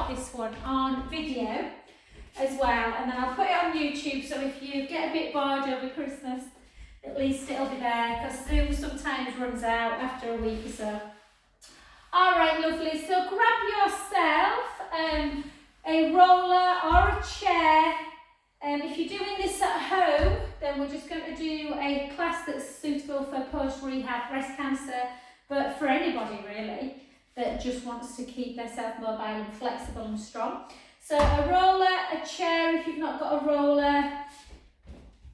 record this one on video as well, and then I'll put it on YouTube, so if you get a bit bored over Christmas, at least it'll be there, because Zoom sometimes runs out after a week or so. Alright, lovely, so grab yourself a roller or a chair. If you're doing this at home, then we're just going to do a class that's suitable for post-rehab breast cancer, but for anybody really that just wants to keep themselves mobile and flexible and strong. So a roller, a chair if you've not got a roller.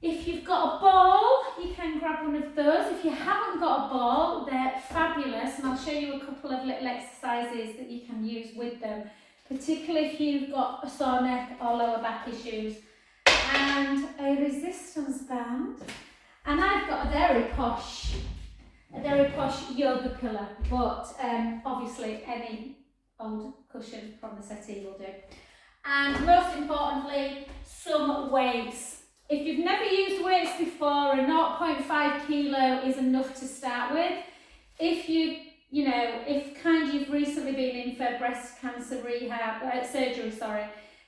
If you've got a ball, you can grab one of those. If you haven't got a ball, they're fabulous, and I'll show you a couple of little exercises that you can use with them, particularly if you've got a sore neck or lower back issues. And a resistance band, and I've got a very posh yoga pillow, but obviously any old cushion from the settee will do. And most importantly, some weights. If you've never used weights before, a 0.5 kilo is enough to start with. If you've recently been in for breast cancer surgery,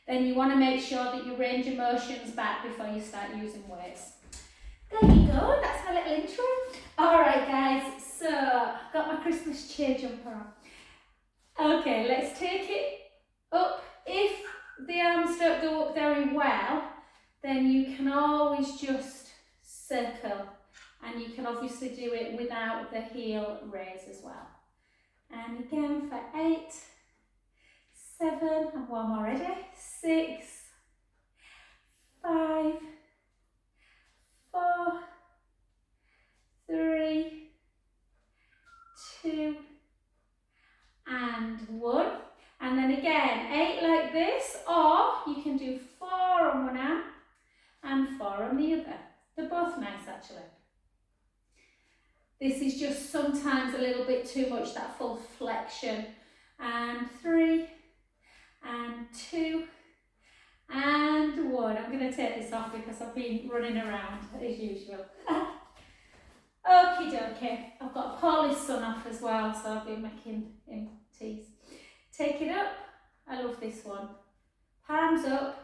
then you want to make sure that you range of motion's back before you start using weights. There you go, that's my little intro. Alright guys, so I've got my Christmas cheer jumper on. Okay, let's take it up. If the arms don't go up very well, then you can always just circle, and you can obviously do it without the heel raise as well. And again for 8, 7, and one more ready, 6, 5, 4, 3, 2, and 1. And then again, 8 like this, or you can do 4 on one arm and 4 on the other. They're both nice actually. This is just sometimes a little bit too much, that full flexion. And 3, and 2, and 1. I'm going to take this off because I've been running around as usual. Okie dokie. I've got Paulie's son off as well, so I'll be making him teas. Take it up. I love this one. Palms up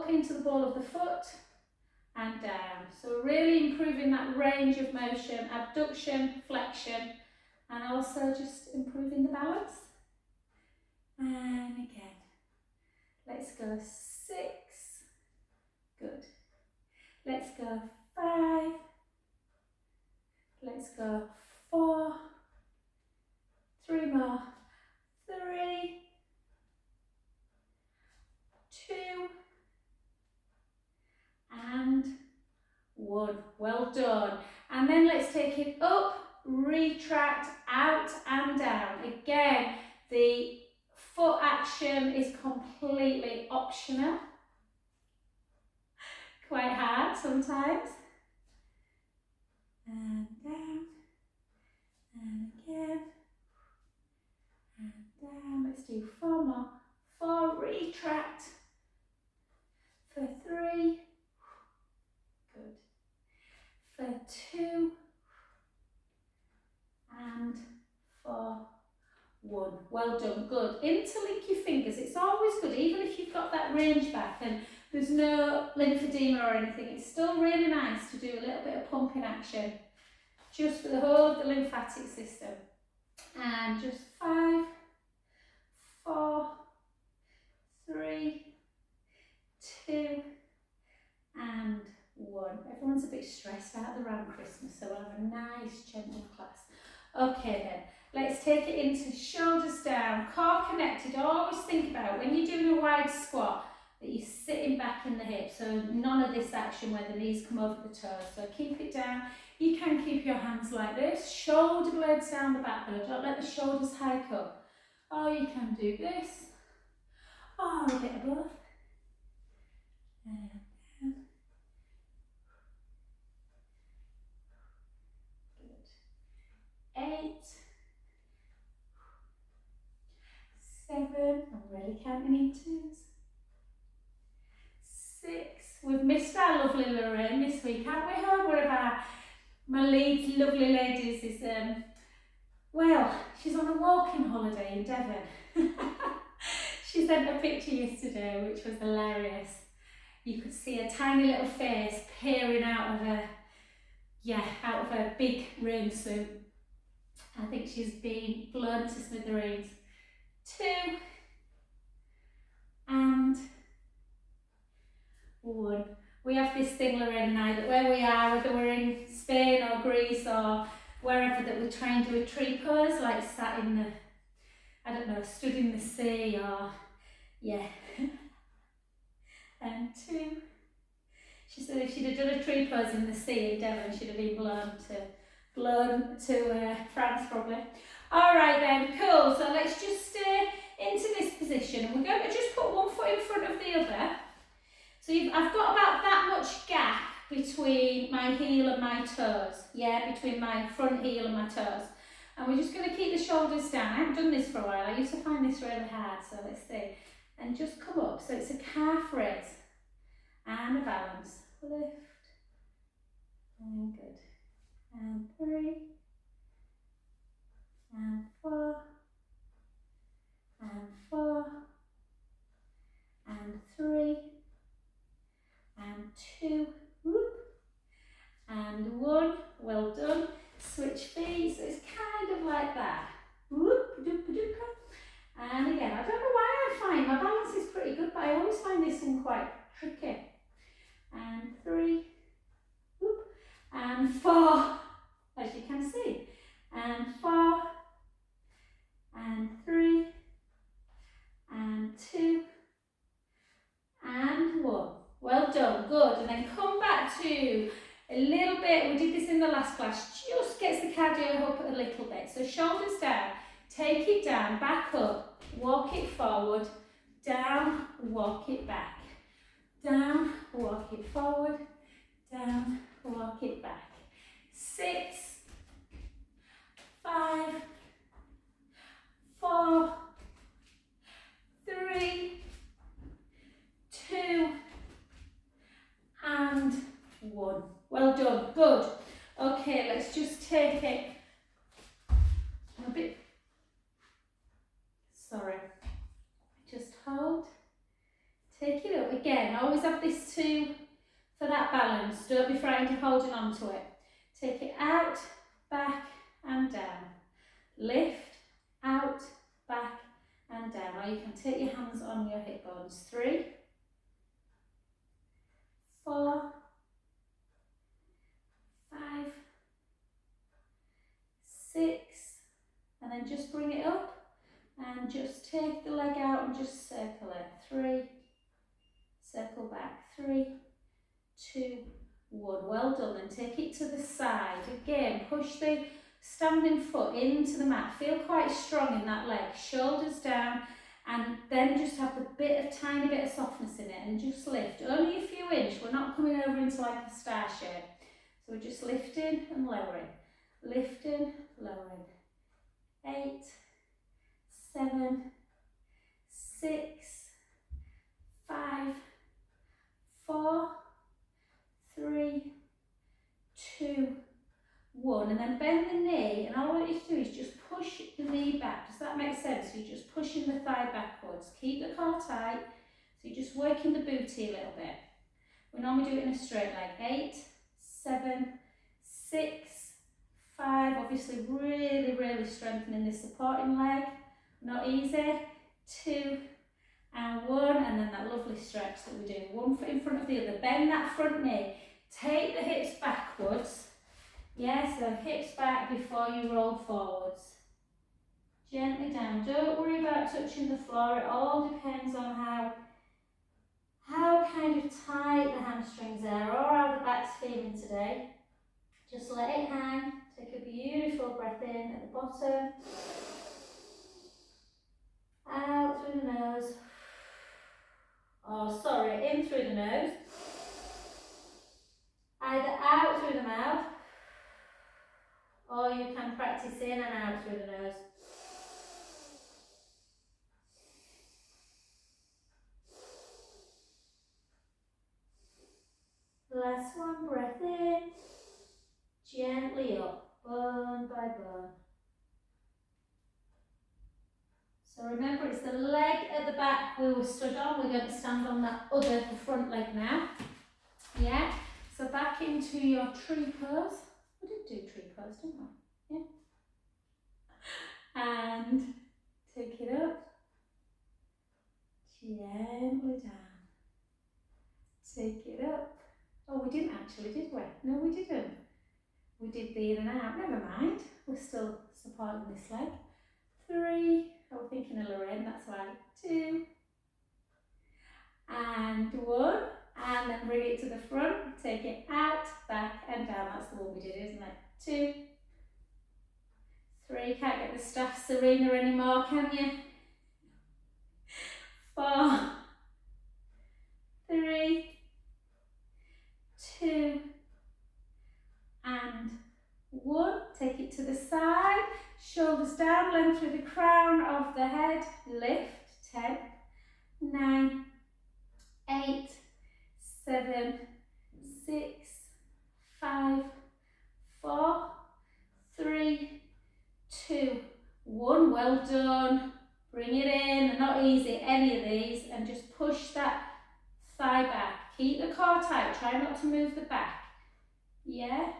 into the ball of the foot, and down. So really improving that range of motion, abduction, flexion, and also just improving the balance. And again, let's go 6, good. Let's go 5, let's go 4, 3 more, 3, 2, and 1. Well done. And then let's take it up, retract, out and down. Again, the foot action is completely optional. Quite hard sometimes. And down, and again, and down. Let's do 4 more. 4, retract. For 3, good. For 2, and for 1. Well done, good. Interlink your fingers. It's always good, even if you've got that range back and there's no lymphedema or anything, it's still really nice to do a little bit of pumping action just for the whole of the lymphatic system. And just 5, 4, 3, 2, and 1. Everyone's a bit stressed out around Christmas, so we'll have a nice gentle class. Okay then, let's take it into shoulders down, core connected. Always think about when you're doing a wide squat that you're sitting back in the hips, so none of this action where the knees come over the toes. So keep it down. You can keep your hands like this, shoulder blades down the back though, don't let the shoulders hike up. Or you can do this, or a bit of both. And down. Good. 8, 7, I'm really counting in 2s. 6, we've missed our lovely Lorraine this week, haven't we? One of my Leeds lovely ladies is, well, she's on a walking holiday in Devon. sent a picture yesterday which was hilarious. You could see a tiny little face peering out of her big rain suit. I think she's been blown to smithereens. 2 and 1. We have this thing, Lorraine and I, that where we are, whether we're in Spain or Greece or wherever, that we try and do a tree pose, like sat in the, I don't know, stood in the sea or, yeah. And 2. She said if she'd have done a tree pose in the sea in Devon, she'd have been blown to France probably. All right then, cool. So let's just stay into this position, and we're going to just put one foot in front of the other. So I've got about that much gap between my heel and my toes, yeah, between my front heel and my toes. And we're just going to keep the shoulders down. I haven't done this for a while. I used to find this really hard, so let's see. And just come up. So it's a calf raise and a balance. Lift. And good. And 3. And 4. And 4. And 3. And 2. Whoop. And 1. Well done. Switch feet. So it's kind of like that. Whoop. Doopa doopa. And again, I don't know why I find my balance is pretty good, but I always find this one quite tricky. And 3. Whoop. And 4. As you can see. And 4. And 3. And 2. And 1. Well done, good. And then come back to a little bit, we did this in the last class, just gets the cardio up a little bit. So shoulders down, take it down, back up, walk it forward, down, walk it back. Down, walk it forward, down, walk it back. 6, 5, 4, 3, 2, and 1. Well done, good. Okay, let's just take it a bit, sorry, just hold, take it up again. Always have this 2 for that balance, don't be frightened of holding on to it. Take it out, back and down, lift, out, back and down, or you can take your hands on your hip bones. 3, 4, 5, 6, and then just bring it up and just take the leg out and just circle it. 3, circle back, 3, 2, 1. Well done. Then take it to the side. Again, push the standing foot into the mat. Feel quite strong in that leg. Shoulders down, and then just have the tiny bit of softness in it, and just lift. Only a few inches. We're not coming over into like a star shape. So we're just lifting and lowering. Lifting, lowering. 8, 7, 6, 5, 4, 3, 2, 1. And then bend the knee, and all I want you to do is just push the knee back. Does that make sense? So you're just pushing the thigh backwards. Keep the core tight. So you're just working the booty a little bit. We normally do it in a straight leg. 8, 7, 6, 5. Obviously really, really strengthening the supporting leg. Not easy. 2 and 1, and then that lovely stretch that we do. One foot in front of the other. Bend that front knee. Take the hips backwards. Yeah, so hips back before you roll forwards. Gently down. Don't worry about touching the floor. It all depends on how kind of tight the hamstrings are, or how the back's feeling today. Just let it hang. Take a beautiful breath in at the bottom. Out through the nose. Oh, sorry, in through the nose. Either out through the mouth, or you can practice in and out through the nose. Last one, breath in, gently up, bone by bone. So remember, it's the leg at the back we were stood on. We're going to stand on that other, the front leg now. Yeah, so back into your tree pose. We did do tree pose, didn't we? Yeah. And take it up. Gently down. Take it up. Oh, we didn't actually, did we? No, we didn't. We did the in and out. Never mind. We're still supporting this leg. 3. Oh, thinking of Lorraine, that's right. 2. And 1. And then bring it to the front. Take it out, back and down. That's the one we did, isn't it? 2. 3. Can't get the staff Serena anymore, can you? 4. 3. 2. And 1. Take it to the side. Shoulders down, length through the crown of the head. Lift. 10. 9. 8. 7. 6. 5. 4. 3. 2. 1. Well done. Bring it in. They're not easy, any of these, and just push that thigh back. Keep the core tight. Try not to move the back. Yeah.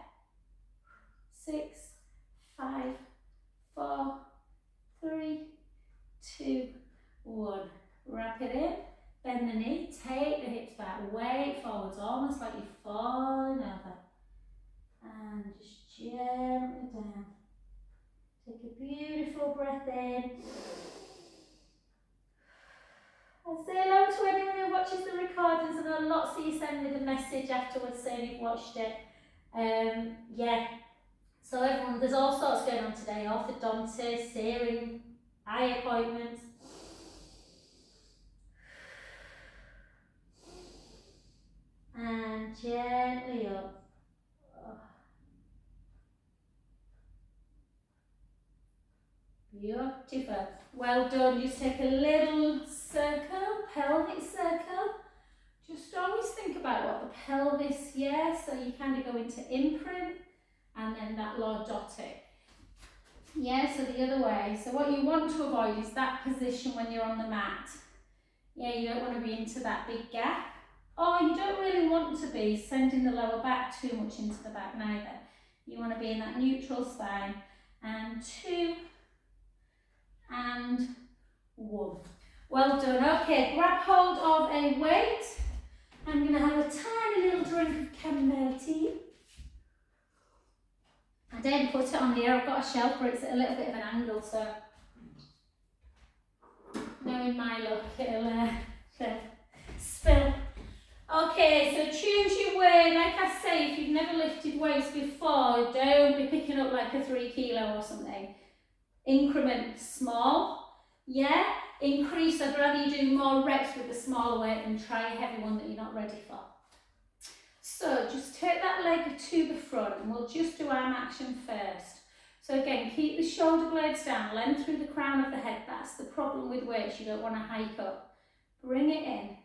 6. 5. 4. 3. 2. 1. Wrap it in. Bend the knee. Take the hips back. Weight forwards, almost like you're falling over. And just gently down. Take a beautiful breath in. I'll say hello to anyone who watches the recordings. I know lots of you send me the message afterwards saying you've watched it. Yeah. So everyone, there's all sorts going on today. Orthodontists, hearing, eye appointments. And gently up. Beautiful. Well done. Just take a little circle, pelvic circle. Just always think about what the pelvis, yeah, so you kind of go into imprint and then that lordotic. Yeah, so the other way. So what you want to avoid is that position when you're on the mat. Yeah, you don't want to be into that big gap. Or you don't really want to be sending the lower back too much into the back neither. You want to be in that neutral spine. And 2 and 1. Well done. Okay, grab hold of a weight. I'm going to have a tiny little drink of chamomile tea. I didn't put it on here, I've got a shelf where it's at a little bit of an angle, so knowing my luck, it'll spill. Okay, so choose your weight. Like I say, if you've never lifted weights before, don't be picking up like a 3 kilo or something. Increment small, yeah? Increase, I'd rather you do more reps with the smaller weight than try a heavy one that you're not ready for. So just take that leg to the front and we'll just do arm action first. So again, keep the shoulder blades down, length through the crown of the head. That's the problem with weights, you don't want to hike up. Bring it in.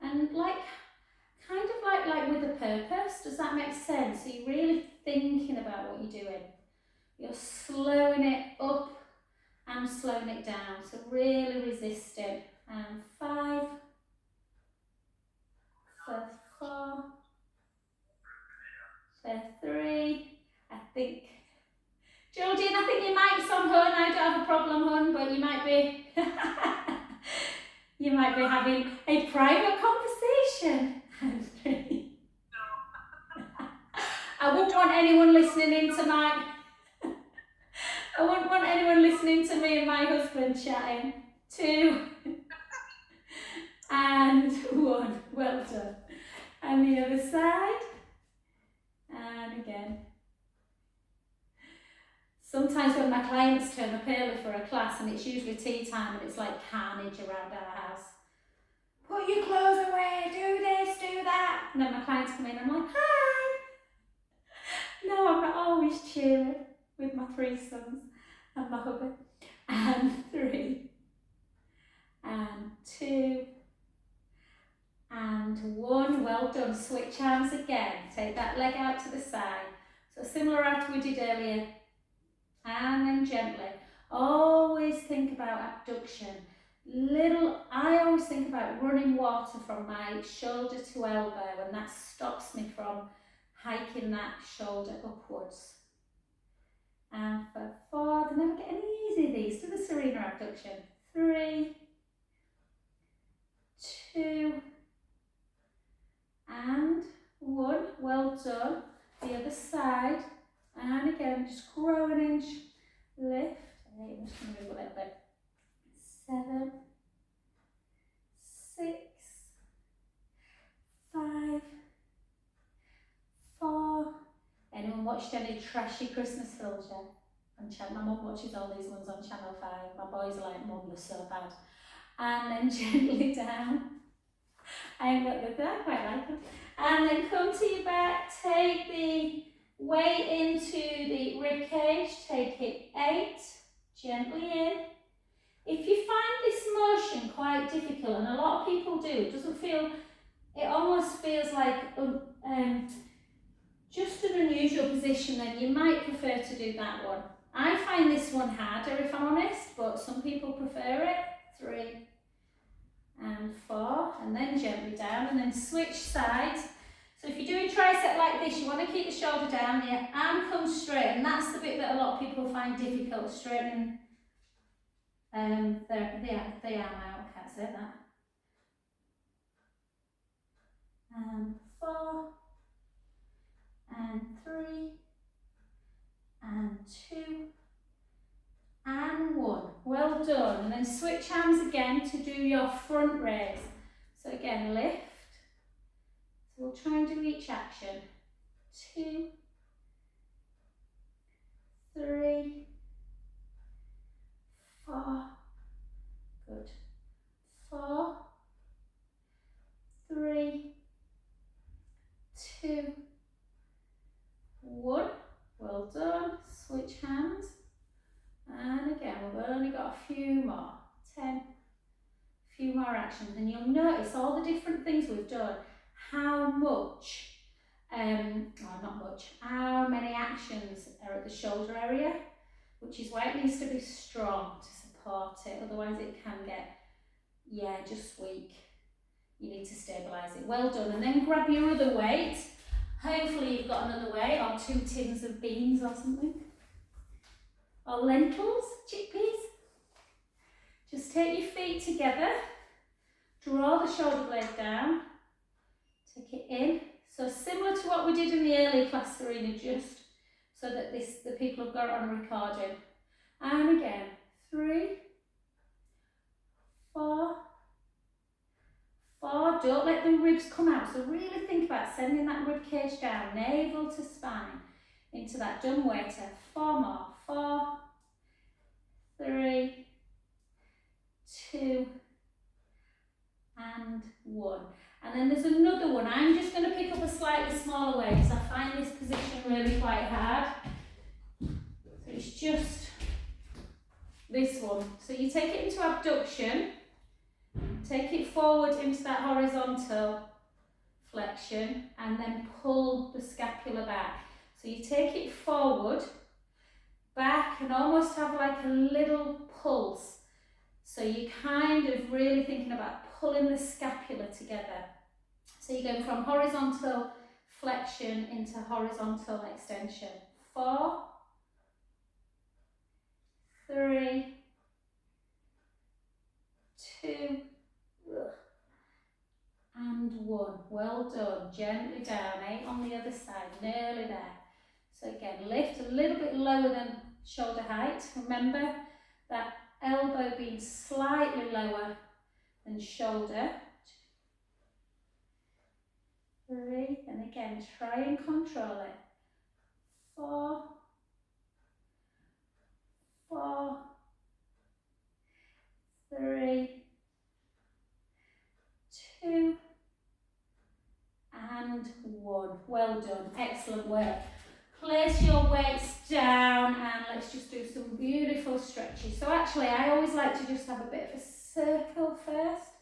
And kind of like with a purpose, does that make sense? So you're really thinking about what you're doing. You're slowing it up and slowing it down, so really resisting. And 5, 4, 3, I think. Geraldine, I think your mic's on, hun. I don't have a problem, hun, but you might be you might be having a private conversation. And 3. I wouldn't want anyone listening into I wouldn't want anyone listening to me and my husband chatting. 2 and 1. Well done. And the other side. And again. Sometimes when my clients turn up early for a class, and it's usually tea time and it's like carnage around our house. Put your clothes away, do this, do that. And then my clients come in and I'm like, hi. No, I'm not always cheering with my 3 sons and my hubby. And 3 and 2 and 1. Well done. Switch arms again. Take that leg out to the side. So similar as we did earlier. And then gently. Always think about abduction. I always think about running water from my shoulder to elbow, and that stops me from hiking that shoulder upwards. And for 4, they're never getting easy these, to the Serena abduction. 3, 2, and 1. Well done. The other side. And again, just grow an inch. Lift. 8, I'm just going to move a little bit. 7, 6, 5, 4. Anyone watched any trashy Christmas films yet? On my mum watches all these ones on Channel 5. My boys are like, Mum, you're so bad. And then gently down. I ain't got the I quite like them. And then come to your back, take the weight into the rib cage, take it 8, gently in. If you find this motion quite difficult, and a lot of people do, it almost feels like just an unusual position, then you might prefer to do that one. I find this one harder if I'm honest, but some people prefer it. 3 and 4, and then gently down, and then switch sides. So if you're doing tricep like this, you want to keep the shoulder down, the arm comes straight, and that's the bit that a lot of people find difficult, straightening the arm out. Can't say that. And 4, and 3, and 2, and 1. Well done. And then switch arms again to do your front raise. So again, lift. So we'll try and do each action. 2, 3, 4. Good. 4, 3, 2, 1. Well done. Switch hands. And again, we've only got a few more. 10. Few more actions, and you'll notice all the different things we've done, how many actions are at the shoulder area, which is why it needs to be strong to support it, otherwise it can get, just weak. You need to stabilise it. Well done, and then grab your other weight. Hopefully you've got another weight, or 2 tins of beans or something, or lentils, chickpeas. Just take your feet together, draw the shoulder blade down, take it in. So similar to what we did in the earlier class, Serena, just so that the people have got it on recording. And again, 3, 4, 4. Don't let the ribs come out. So really think about sending that rib cage down, navel to spine, into that dumb waiter. 4 more. 4, 3, 2, and 1. And then there's another one. I'm just going to pick up a slightly smaller weight because I find this position really quite hard. So it's just this one. So you take it into abduction, take it forward into that horizontal flexion, and then pull the scapula back. So you take it forward, back, and almost have like a little pulse. So you're kind of really thinking about pulling the scapula together. So you're going from horizontal flexion into horizontal extension. 4, 3, 2, and 1. Well done. Gently down. 8 on the other side. Nearly there. So again, lift a little bit lower than shoulder height. Remember that elbow being slightly lower than shoulder. 3, and again, try and control it. 4, 4, 3, 2, and 1. Well done. Excellent work. Place your weights down and let's just do some beautiful stretches. So actually, I always like to just have a bit of a circle first.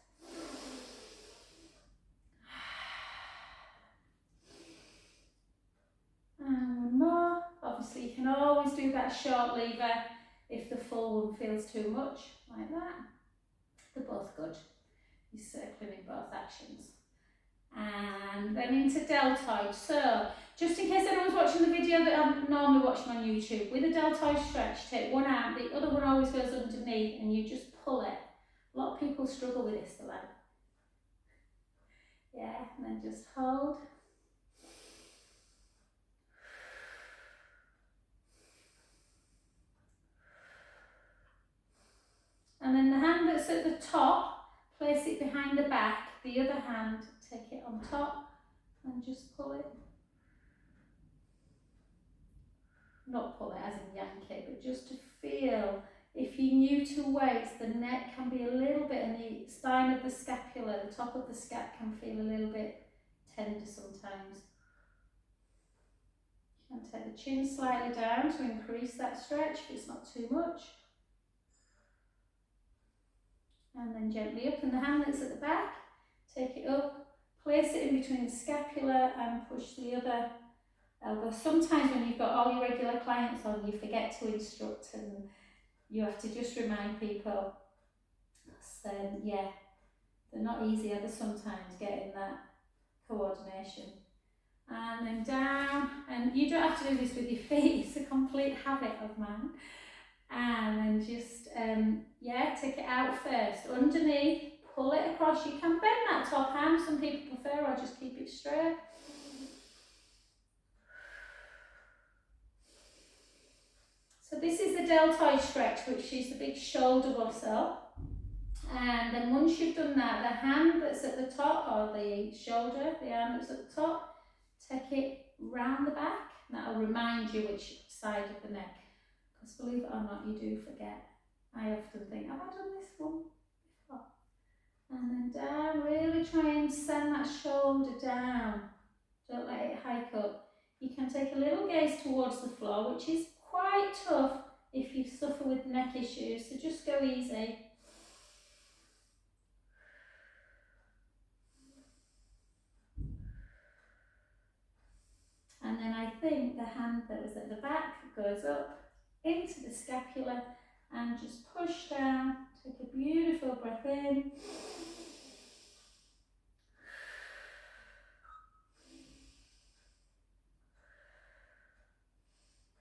And 1 more. Obviously, you can always do that short lever if the full one feels too much, like that. They're both good. You're circling in both actions. And then into deltoid. So, just in case anyone's watching the video that I'm normally watching on YouTube, with a deltoid stretch, take one out, the other one always goes underneath, and you just pull it. A lot of people struggle with this, the leg. Yeah, and then just hold. And then the hand that's at the top, place it behind the back. The other hand, take it on top and just pull it. Not pull it as in yank it, but just to feel. If you're new to weights, the neck can be a little bit, and the spine of the scapula, the top of the scap can feel a little bit tender sometimes. You can take the chin slightly down to increase that stretch if it's not too much. And then gently up, and the hand that's at the back, take it up, place it in between the scapula and push the other elbow. Sometimes when you've got all your regular clients on, you forget to instruct and you have to just remind people. So yeah, they're not easy either sometimes getting that coordination. And then down, and you don't have to do this with your feet, it's a complete habit of mine. And then just, yeah, take it out first, underneath, pull it across. You can bend that top hand, some people prefer, or just keep it straight. So this is the deltoid stretch, which is the big shoulder muscle. And then once you've done that, the hand that's at the top, or the shoulder, the arm that's at the top, take it round the back. That'll remind you which side of the neck. Because believe it or not, you do forget. I often think, have I done this one before? And then down, really try and send that shoulder down. Don't let it hike up. You can take a little gaze towards the floor, which is quite tough if you suffer with neck issues, so just go easy. And then I think the hand that was at the back goes up into the scapula and just push down. Take a beautiful breath in.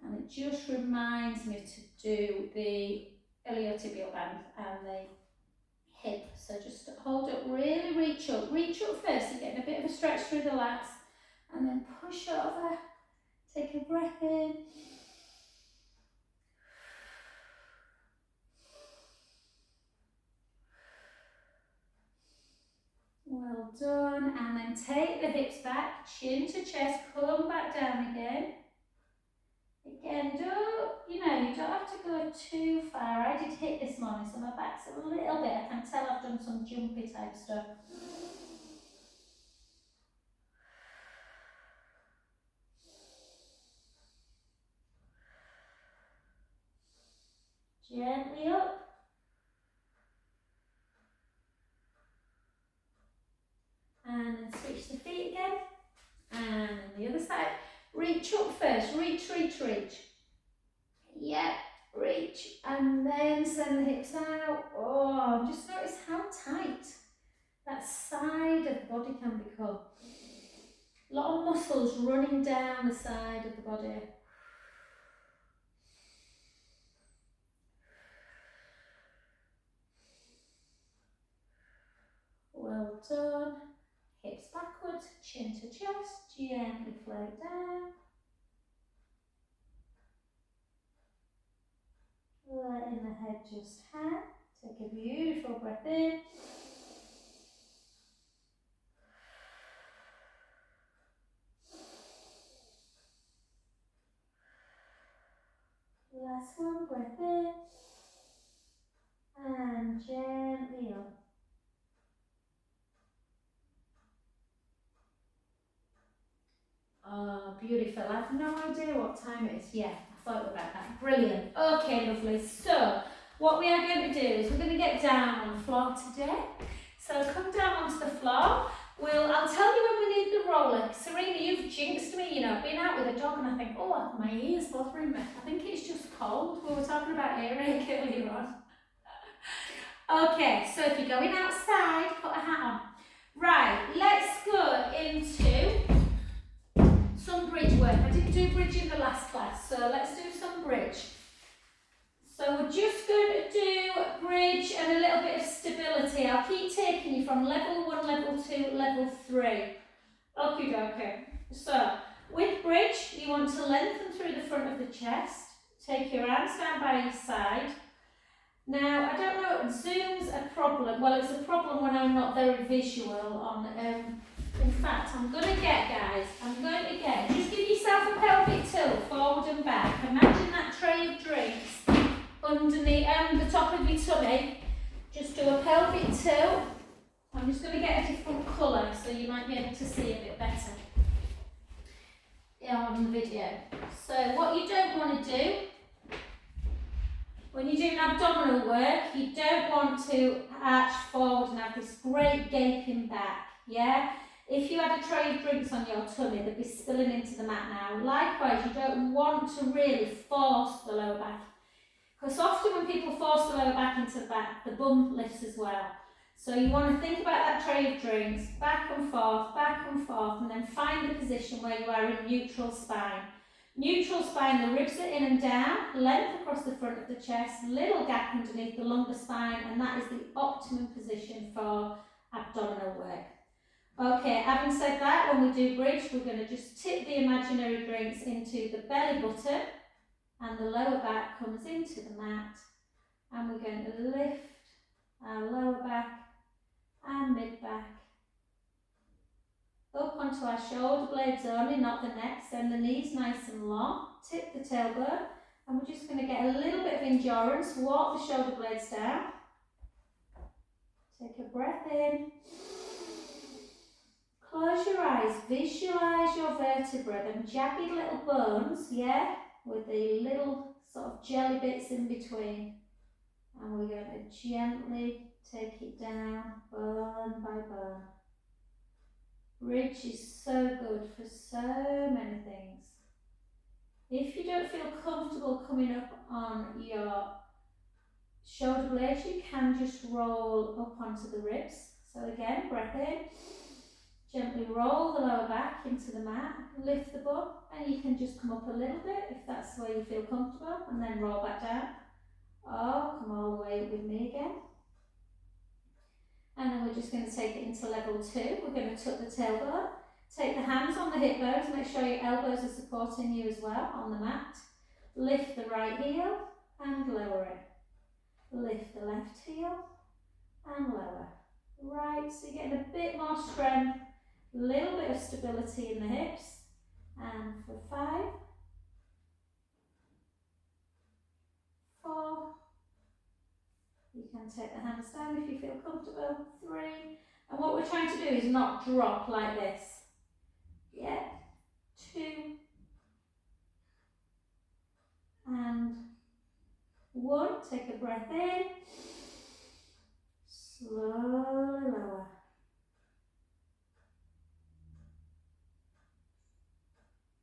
And it just reminds me to do the iliotibial band and the hip. So just hold up, really reach up. Reach up first, you're getting a bit of a stretch through the lats. And then push over. Take a breath in. Well done. And then take the hips back, chin to chest, come back down again. Again, you don't have to go too far. I did hit this morning, so my back's a little bit, I can tell I've done some jumpy type stuff. Gently up. And then switch the feet again. And then the other side. Reach up first, reach. Yeah, reach. And then send the hips out. Oh, just notice how tight that side of the body can become. A lot of muscles running down the side of the body. Well done. Hips backwards, chin to chest, gently float down. Letting the head just hang. Take a beautiful breath in. Last one, breath in. And gently up. Oh, beautiful. I have no idea what time it is. Yeah, I thought about that. Brilliant. Okay, lovely. So, what we are going to do is we're going to get down on the floor today. So, come down onto the floor. I'll tell you when we need the roller. Serena, you've jinxed me, I've been out with a dog and I think, oh, my ears bothering me. I think it's just cold. We were talking about earache earlier on. Okay, so if you're going outside, put a hat on. Right, let's go into some bridge work. I didn't do bridge in the last class, so let's do some bridge. So we're just going to do bridge and a little bit of stability. I'll keep taking you from level 1, level 2, level 3. Okie dokie. So, with bridge, you want to lengthen through the front of the chest. Take your hands down by your side. Now, I don't know, Zoom's a problem. Well, it's a problem when I'm not very visual on, in fact, I'm going to get, guys, just give yourself a pelvic tilt, forward and back. Imagine that tray of drinks underneath, the top of your tummy. Just do a pelvic tilt. I'm just going to get a different colour so you might be able to see a bit better on the video. So what you don't want to do, when you're doing abdominal work, you don't want to arch forward and have this great gaping back, yeah? If you had a tray of drinks on your tummy, they'd be spilling into the mat now. Likewise, you don't want to really force the lower back, because often when people force the lower back into the back, the bum lifts as well. So you want to think about that tray of drinks, back and forth, and then find the position where you are in neutral spine. Neutral spine, the ribs are in and down, length across the front of the chest, little gap underneath the lumbar spine, and that is the optimum position for abdominal work. Okay, having said that, when we do bridge, we're going to just tip the imaginary drinks into the belly button, and the lower back comes into the mat, and we're going to lift our lower back and mid back up onto our shoulder blades only, not the neck. Send the knees nice and long, tip the tailbone, and we're just going to get a little bit of endurance. Walk the shoulder blades down. Take a breath in. Close your eyes, visualise your vertebrae, them jagged little bones, yeah, with the little sort of jelly bits in between. And we're going to gently take it down, bone by bone. Bridge is so good for so many things. If you don't feel comfortable coming up on your shoulder blades, you can just roll up onto the ribs. So again, breath in, gently roll the lower back into the mat, lift the bum, and you can just come up a little bit if that's where you feel comfortable, and then roll back down. Oh, come all the way up with me again. And then we're just going to take it into level 2. We're going to tuck the tailbone. Take the hands on the hip bones, make sure your elbows are supporting you as well on the mat. Lift the right heel and lower it. Lift the left heel and lower. Right, so you're getting a bit more strength, a little bit of stability in the hips. And for 5, 4, you can take the hands down if you feel comfortable. 3, and what we're trying to do is not drop like this. Yeah, 2, and 1. Take a breath in, slowly lower.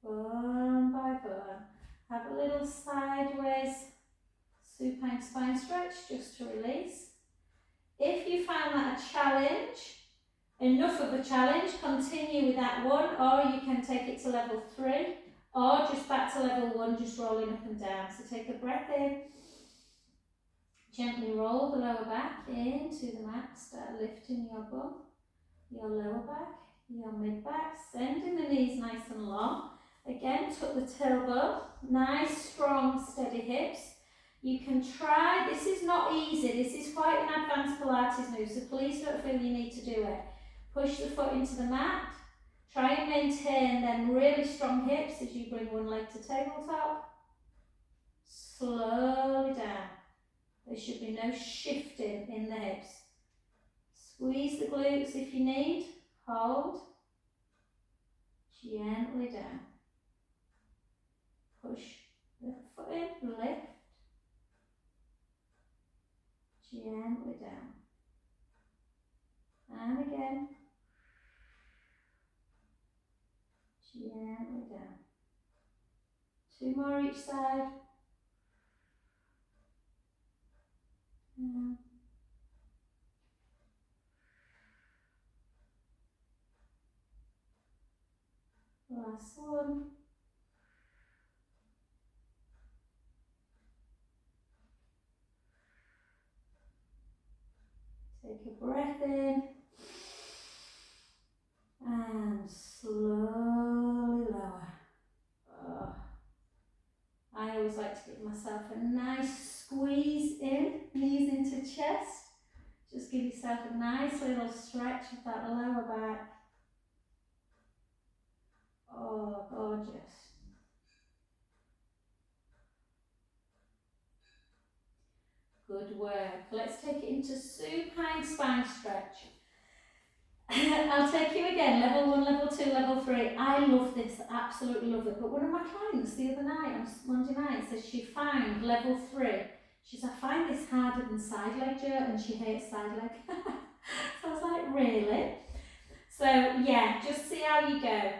Bone by bone. Have a little sideways supine spine stretch just to release. If you find that a challenge, enough of a challenge, continue with that 1, or you can take it to level 3, or just back to level 1, just rolling up and down. So take a breath in, gently roll the lower back into the mat, start lifting your bum, your lower back, your mid back, sending the knees nice and long. Again, tuck the tailbone, nice, strong, steady hips. You can try, this is not easy, this is quite an advanced Pilates move, so please don't feel you need to do it. Push the foot into the mat, try and maintain them really strong hips as you bring one leg to tabletop. Slowly down. There should be no shifting in the hips. Squeeze the glutes if you need, hold, gently down. Push the foot in, lift, gently down. And again, gently down. 2 more each side. Last one. Take a breath in and slowly lower. Oh. I always like to give myself a nice squeeze in, knees into chest. Just give yourself a nice little stretch of that lower back. Oh, gorgeous. Good work. Let's take it into supine spine stretch. I'll take you again, level 1, level 2, level 3. I love this, absolutely love it. But one of my clients the other night, on Monday night, says she found level 3. She says, I find this harder than side leg jerk, and she hates side leg. So I was like, really? So yeah, just see how you go.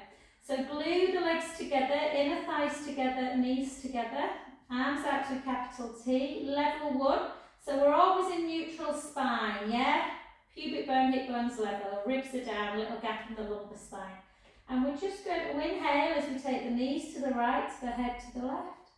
So glue the legs together, inner thighs together, knees together, arms out to a capital T, level 1. So we're always in neutral spine, yeah? Pubic bone, hip bones level, ribs are down, little gap in the lumbar spine. And we're just going to inhale as we take the knees to the right, the head to the left.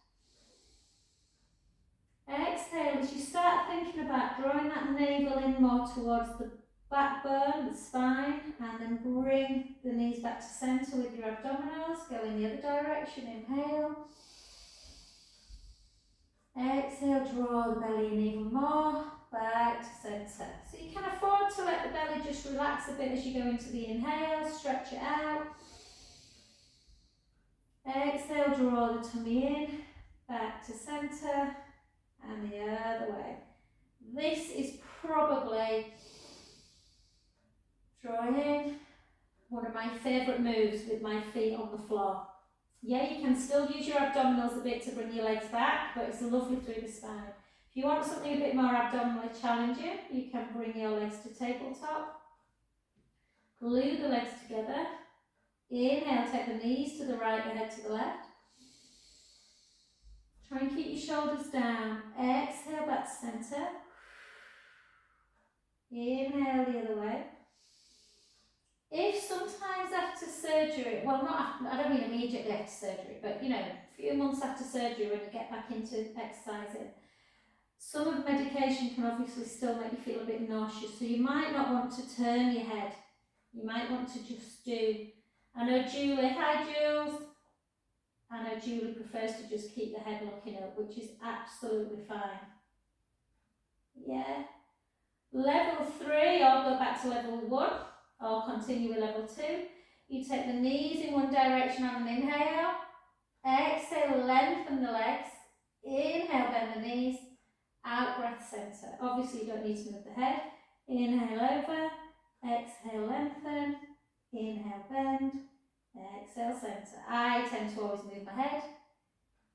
Exhale as you start thinking about drawing that navel in more towards the backbone, the spine, and then bring the knees back to centre with your abdominals. Go in the other direction, inhale. Exhale, draw the belly in even more, back to centre. So you can afford to let the belly just relax a bit as you go into the inhale, stretch it out. Exhale, draw the tummy in, back to centre, and the other way. This is probably, drawing in, one of my favourite moves with my feet on the floor. Yeah, you can still use your abdominals a bit to bring your legs back, but it's lovely through the spine. If you want something a bit more abdominally challenging, you can bring your legs to tabletop. Glue the legs together. Inhale, take the knees to the right, the head to the left. Try and keep your shoulders down. Exhale, back to centre. Inhale the other way. If sometimes after surgery, well not after, I don't mean immediately after surgery, but you know, a few months after surgery when you get back into exercising, some of the medication can obviously still make you feel a bit nauseous, so you might not want to turn your head. You might want to just do, I know Julie, hi Jules, I know Julie prefers to just keep the head looking up, which is absolutely fine. Yeah. Level 3, or go back to level 1, or continue with level 2. You take the knees in one direction on an inhale. Exhale, lengthen the legs. Inhale, bend the knees. Out, breath centre. Obviously, you don't need to move the head. Inhale over. Exhale, lengthen. Inhale, bend. Exhale, centre. I tend to always move my head.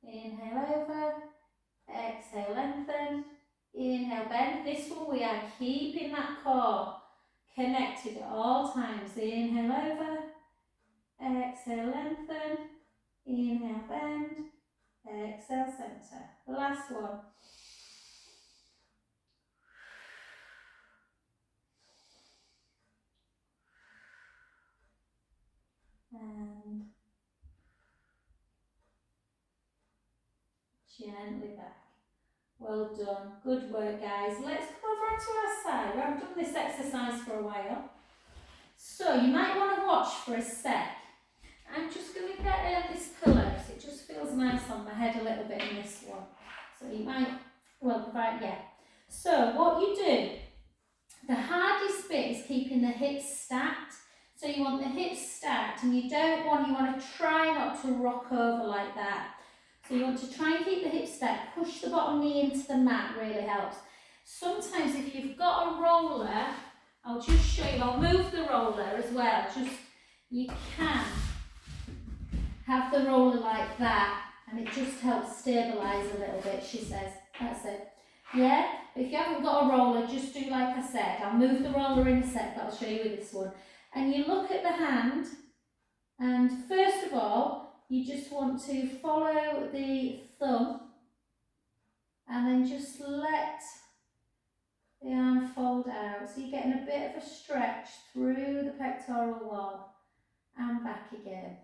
Inhale over. Exhale, lengthen. Inhale, bend. This one we are keeping that core connected at all times. Inhale over. Exhale, lengthen. Inhale, bend. Exhale, centre. Last one. And gently back. Well done. Good work, guys. Let's come over onto our side. We haven't done this exercise for a while. So you might want to watch for a sec. I'm just going to get this pillow so it just feels nice on my head a little bit in this one. So you might, well, right, yeah. So what you do, the hardest bit is keeping the hips stacked. So you want the hips stacked and you want to try not to rock over like that. So you want to try and keep the hips stacked, push the bottom knee into the mat, really helps. Sometimes if you've got a roller, I'll just show you, I'll move the roller as well, you can have the roller like that and it just helps stabilise a little bit, she says. That's it. Yeah? If you haven't got a roller, just do like I said. I'll move the roller in a sec, but I'll show you with this one. And you look at the hand, and first of all, you just want to follow the thumb and then just let the arm fold out. So you're getting a bit of a stretch through the pectoral wall and back again.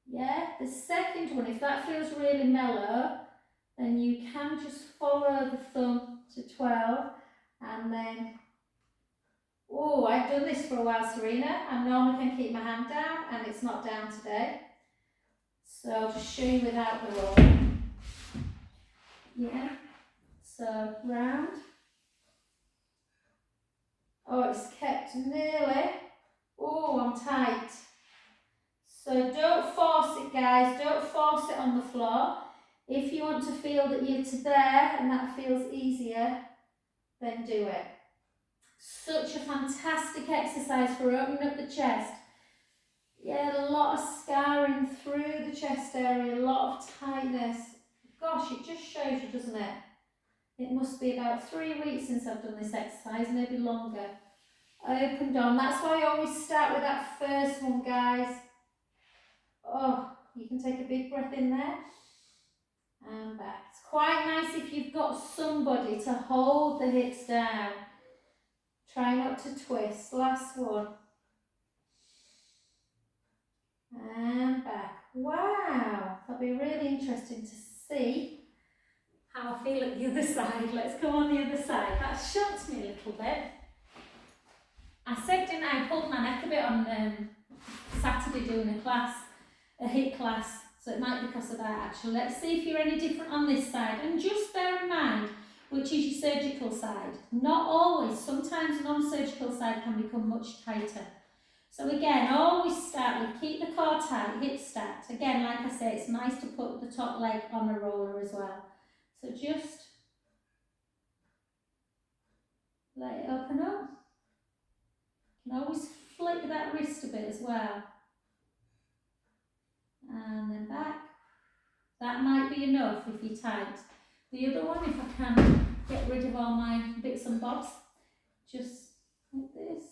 Yeah, the second one, if that feels really mellow, then you can just follow the thumb to 12 and then, oh, I've done this for a while, Serena. I normally can keep my hand down and it's not down today. So I'll just show you without the roll. Yeah, so round. Oh, it's kept nearly. Oh, I'm tight. So don't force it, guys. Don't force it on the floor. If you want to feel that you're to there and that feels easier, then do it. Such a fantastic exercise for opening up the chest. Yeah, a lot of scarring through the chest area, a lot of tightness. Gosh, it just shows you, doesn't it? It must be about 3 weeks since I've done this exercise, maybe longer. Opened on. That's why I always start with that first one, guys. Oh, you can take a big breath in there and back. It's quite nice if you've got somebody to hold the hips down. Try not to twist. Last one. And back. Wow, that'll be really interesting to see how I feel at the other side. Let's go on the other side. That shocked me a little bit. I said, didn't I, pulled my neck a bit on Saturday doing a hip class, so it might be because of that actually. Let's see if you're any different on this side, and just bear in mind which is your surgical side. Not always, sometimes non-surgical side can become much tighter. So again, always start with keep the core tight, hips stacked. Again, like I say, it's nice to put the top leg on a roller as well. So just let it open up. You can always flick that wrist a bit as well. And then back. That might be enough if you're tight. The other one, if I can get rid of all my bits and bobs, just like this.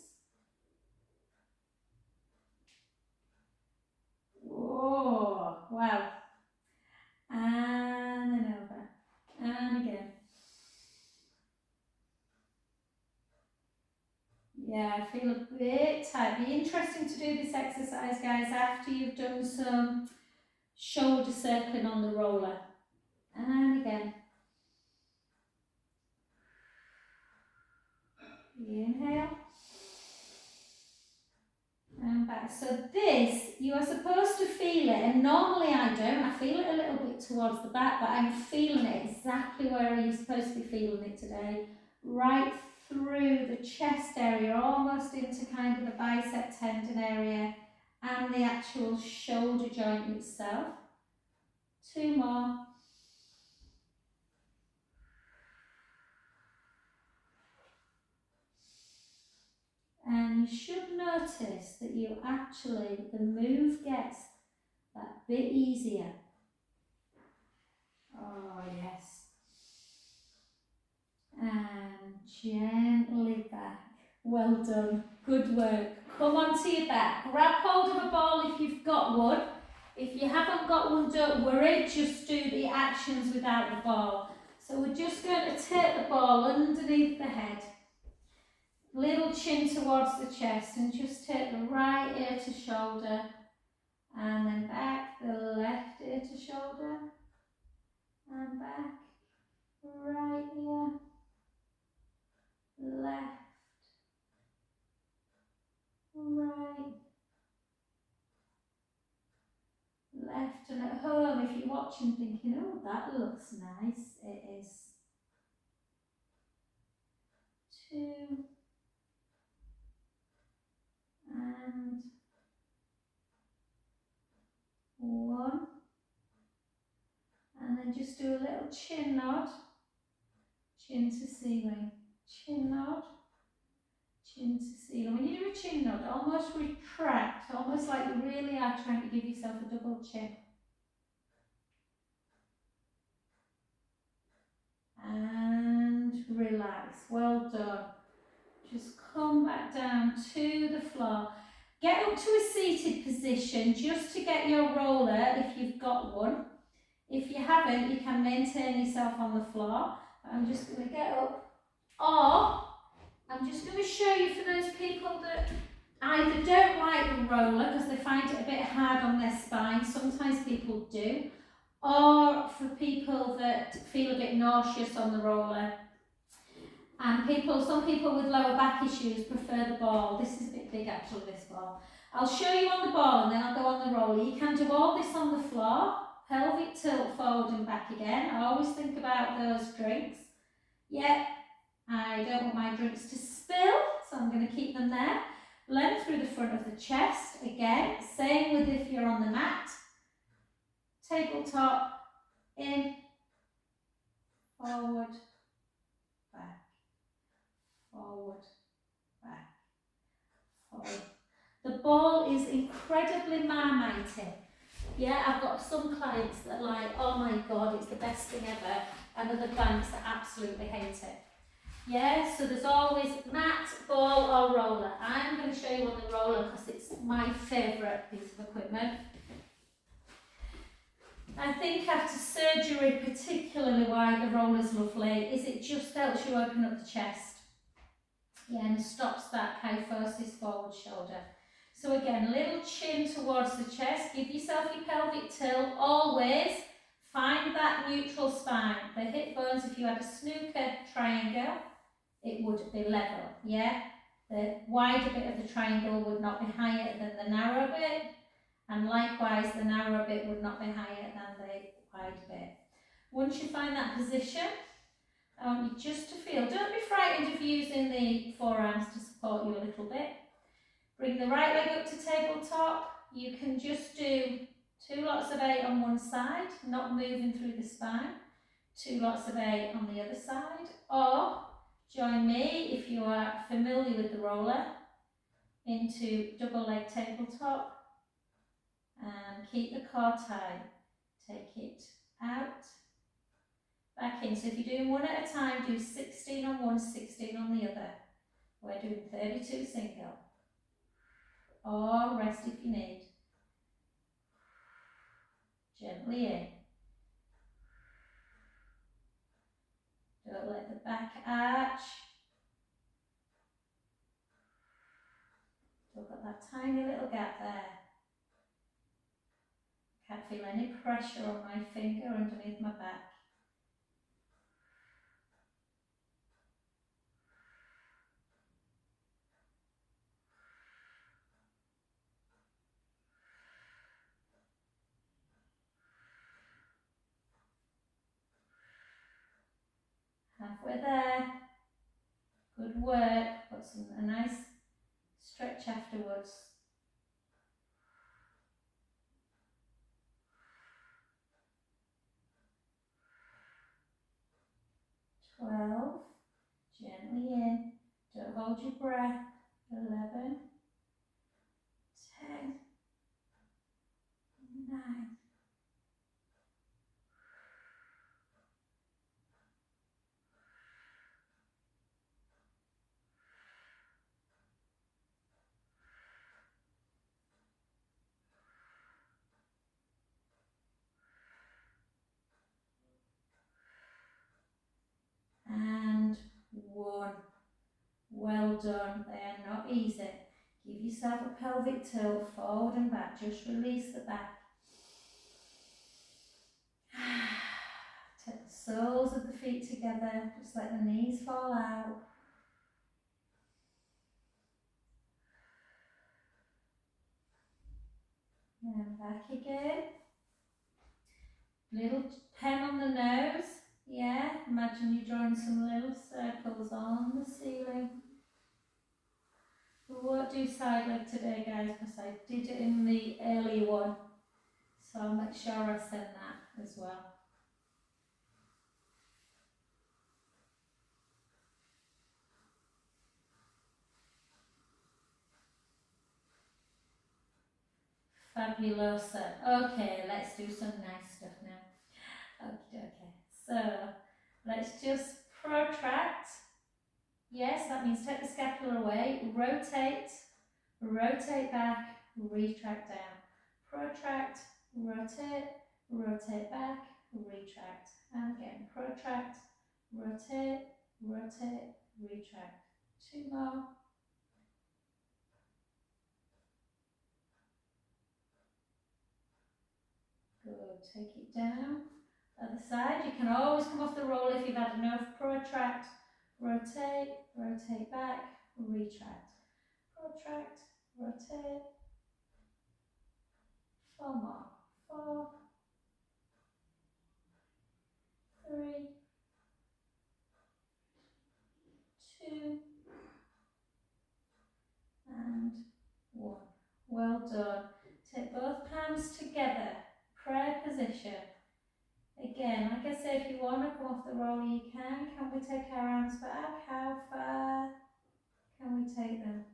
Whoa, wow. And then over. And again. Yeah, I feel a bit tight. Be interesting to do this exercise, guys, after you've done some shoulder circling on the roller. And again. Inhale. And back. So this, you are supposed to feel it, and normally I don't. I feel it a little bit towards the back, but I'm feeling it exactly where you're supposed to be feeling it today. Right through the chest area, almost into kind of the bicep tendon area and the actual shoulder joint itself. 2 more. And you should notice that you actually, the move gets that bit easier. Oh, yes. And gently back. Well done. Good work. Come onto your back. Grab hold of a ball if you've got one. If you haven't got one, don't worry. Just do the actions without the ball. So we're just going to take the ball underneath the head. Little chin towards the chest, and just take the right ear to shoulder. And then back, the left ear to shoulder. And back. Right ear. Left. Right, left, and at home, if you're watching thinking, oh, that looks nice, it is 2 and 1, and then just do a little chin nod, chin to ceiling, chin nod, chin to ceiling. When you do a chin nod, almost retract, almost like you really are trying to give yourself a double chin. And relax. Well done. Just come back down to the floor. Get up to a seated position just to get your roller if you've got one. If you haven't, you can maintain yourself on the floor. I'm just going to get up. Or I'm just going to show you for those people that either don't like the roller because they find it a bit hard on their spine, sometimes people do, or for people that feel a bit nauseous on the roller. And some people with lower back issues prefer the ball. This is a bit big actually, this ball. I'll show you on the ball and then I'll go on the roller. You can do all this on the floor, pelvic tilt forward and back again. I always think about those drinks. Yeah, I don't want my drinks to spill, so I'm going to keep them there. Length through the front of the chest. Again, same with if you're on the mat. Tabletop, in, forward, back, forward, back, forward. The ball is incredibly marmite. Yeah, I've got some clients that are like, oh my God, it's the best thing ever, and other clients that absolutely hate it. Yeah, so there's always mat, ball or roller. I'm going to show you on the roller because it's my favourite piece of equipment. I think after surgery, particularly why the roller's lovely, is it just helps you open up the chest. Yeah, and stops that kyphosis forward shoulder. So again, little chin towards the chest, give yourself your pelvic tilt, always find that neutral spine. The hip bones, if you had a snooker triangle, it would be level, yeah? The wider bit of the triangle would not be higher than the narrow bit, and likewise the narrow bit would not be higher than the wide bit. Once you find that position, I want you just to feel, don't be frightened of using the forearms to support you a little bit. Bring the right leg up to tabletop. You can just do 2 lots of 8 on one side, not moving through the spine. 2 lots of 8 on the other side. Or join me, if you are familiar with the roller, into double leg tabletop. And keep the core tight. Take it out. Back in. So if you're doing one at a time, do 16 on one, 16 on the other. We're doing 32 single. Or rest if you need. Gently in. Don't let the back arch. Still got that tiny little gap there. Can't feel any pressure on my finger underneath my back. Halfway there. Good work. Got a nice stretch afterwards. 12. Gently in. Don't hold your breath. 11. 10. 9. And 1. Well done. They are not easy. Give yourself a pelvic tilt forward and back. Just release the back. Take the soles of the feet together. Just let the knees fall out. And back again. Little pen on the nose. Yeah, imagine you're drawing some little circles on the ceiling. We won't do side leg today, guys, because I did it in the earlier one. So I'll make sure I send that as well. Fabulosa. Okay, let's do some nice stuff now. Okay. So let's just protract. Yes, that means take the scapula away, rotate, rotate back, retract down. Protract, rotate, rotate back, retract. And again, protract, rotate, rotate, retract. 2 more. Take it down. Other side, you can always come off the roll if you've had enough. Protract, rotate, rotate back, retract. Protract, rotate. 4 more. 4, 3, 2, and 1. Well done. Take both palms together. Prayer position. Again, like I said, if you want to come off the roller, you can. Can we take our arms back? How far can we take them?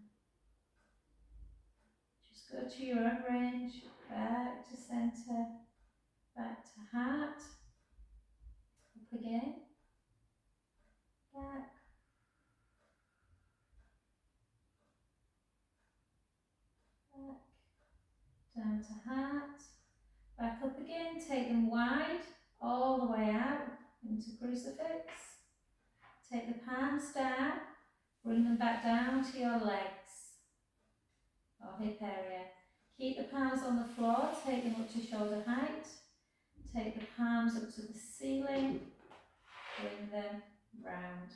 Just go to your own range. Back to centre. Back to heart. Up again. Back. Back. Down to heart. Back up again. Take them wide. All the way out into crucifix. Take the palms down. Bring them back down to your legs or hip area. Keep the palms on the floor, take them up to shoulder height. Take the palms up to the ceiling, bring them round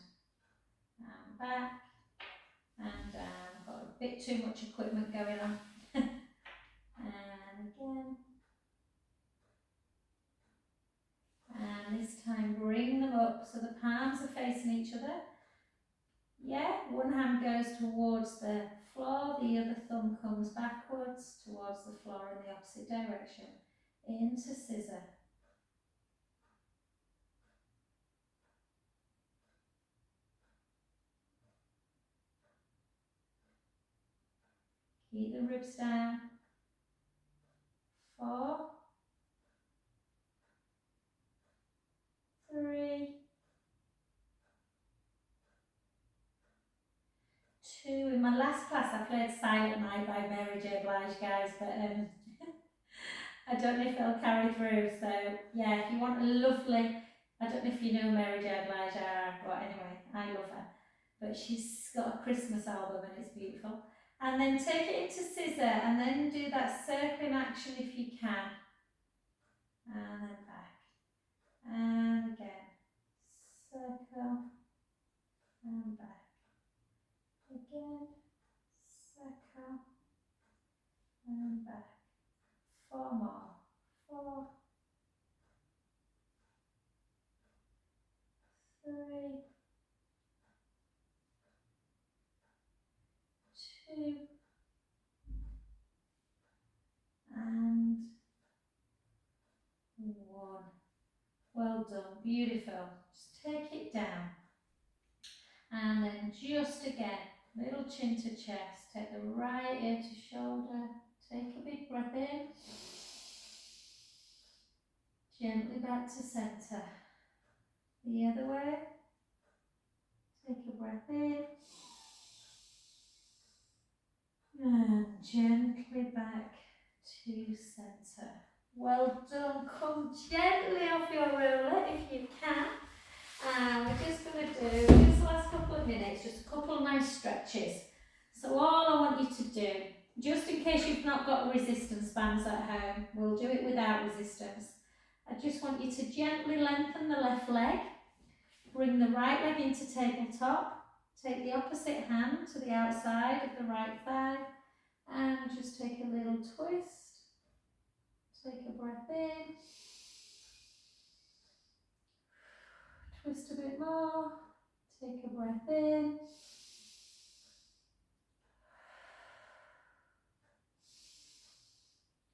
and back and down. I've got a bit too much equipment going on. And again. And this time bring them up so the palms are facing each other. Yeah, one hand goes towards the floor, the other thumb comes backwards towards the floor in the opposite direction. Into scissor. Keep the ribs down. 4, 3, 2. In my last class I played Silent Night by Mary J. Blige, guys, but I don't know if it'll carry through, so yeah, if you want a lovely, I don't know if you know Mary J. Blige, but anyway, I love her. But she's got a Christmas album and it's beautiful. And then take it into scissor and then do that circling action if you can. And then back. And again. Circle. And back. Again. Circle. And back. 4 more. 4, 3, 2, and 1. Well done, beautiful. Just take it down. And then just again, little chin to chest. Take the right ear to shoulder. Take a big breath in. Gently back to centre. The other way. Take a breath in. And gently back to centre. Well done. Come gently off your roller if you can. And we're just going to do, this last couple of minutes, just a couple of nice stretches. So all I want you to do, just in case you've not got resistance bands at home, we'll do it without resistance. I just want you to gently lengthen the left leg, bring the right leg into tabletop, take the opposite hand to the outside of the right thigh, and just take a little twist. Take a breath in. Twist a bit more. Take a breath in.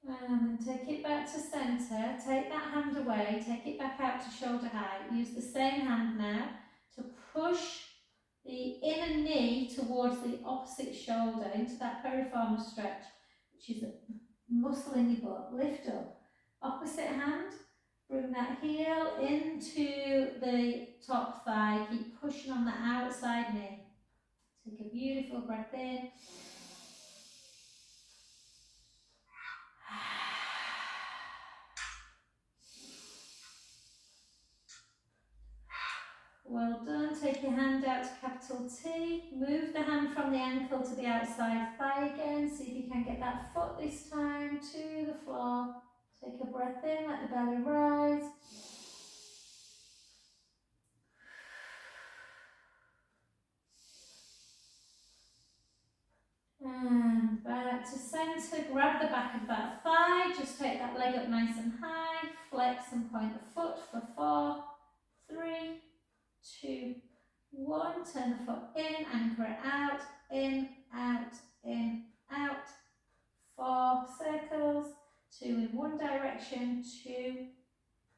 And then take it back to centre. Take that hand away. Take it back out to shoulder height. Use the same hand now to push the inner knee towards the opposite shoulder into that piriformis stretch, which is a muscle in your butt. Lift up. Opposite hand. Bring that heel into the top thigh. Keep pushing on the outside knee. Take a beautiful breath in. Well done. Take your hand out to capital T. Move the hand from the ankle to the outside thigh again. See if you can get that foot this time to the floor. Take a breath in, let the belly rise. And back to centre, grab the back of that thigh, just take that leg up nice and high, flex and point the foot for 4, 3, 2, 1, turn the foot in, anchor it out, in, out, 4 circles, 2 in one direction, 2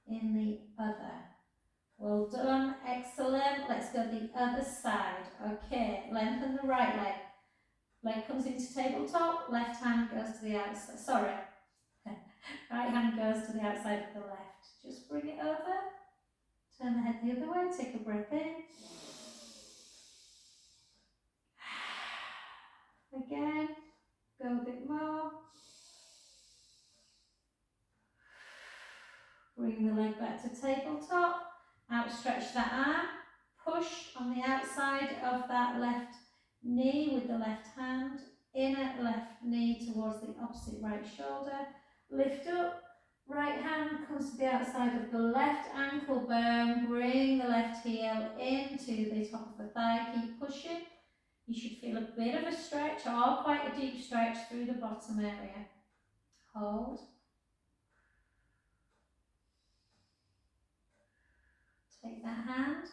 in the other. Well done, excellent. Let's go the other side. Okay, lengthen the right leg. Leg comes into tabletop, left hand goes to the outside, sorry, right hand goes to the outside of the left. Just bring it over, turn the head the other way, take a breath in. Again, go a bit more. Bring the leg back to tabletop, outstretch that arm, push on the outside of that left knee with the left hand, inner left knee towards the opposite right shoulder, lift up, right hand comes to the outside of the left ankle bone, bring the left heel into the top of the thigh, keep pushing. You should feel a bit of a stretch or quite a deep stretch through the bottom area. Hold. Take that hand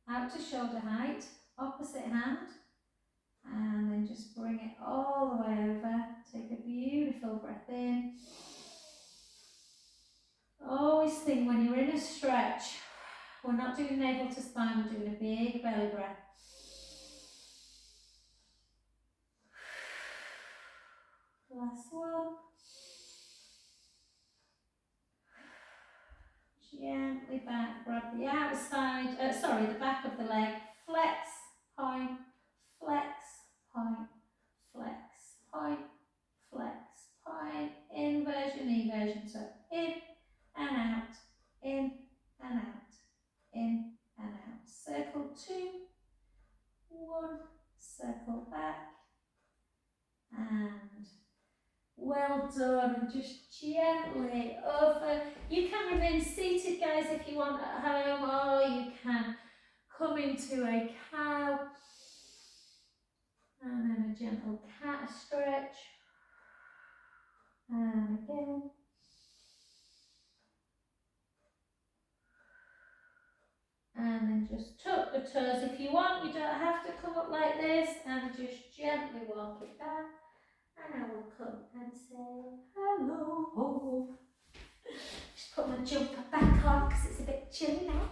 out to shoulder height, opposite hand, and then just bring it all the way over. Take a beautiful breath in. Always think when you're in a stretch, we're not doing navel to spine, we're doing a big belly breath. Last one. Gently back, grab the outside, the back of the leg, flex, point, flex, point, flex, point, flex, point, inversion, eversion, so in and out, in and out, in and out. Circle 2, 1, circle back, and well done. And just gently over. You can remain seated, guys, if you want at home, or you can come into a cow. And then a gentle cat stretch. And again. And then just tuck the toes if you want. You don't have to come up like this. And just gently walk it down. And I will come and say hello. Just put my jumper back on because it's a bit chilly now.